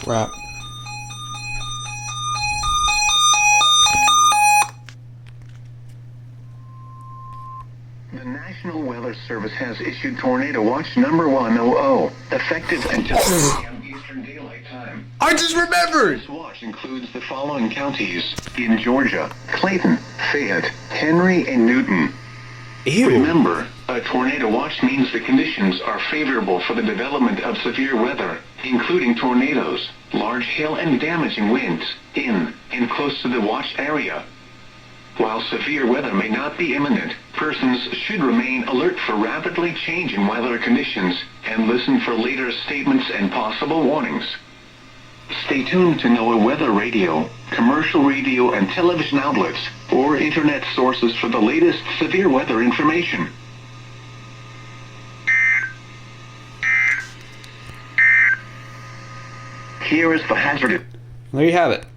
crap. The National Weather Service has issued Tornado Watch number 100, effective until 6 p.m. Eastern Daylight Time. I just remembered! This watch includes the following counties in Georgia: Clayton, Fayette, Henry, and Newton. Ew. Remember, a tornado watch means the conditions are favorable for the development of severe weather, including tornadoes, large hail and damaging winds, in and close to the watch area. While severe weather may not be imminent, persons should remain alert for rapidly changing weather conditions and listen for later statements and possible warnings. Stay tuned to NOAA weather radio, commercial radio and television outlets, or internet sources for the latest severe weather information. Here is the hazard. There you have it.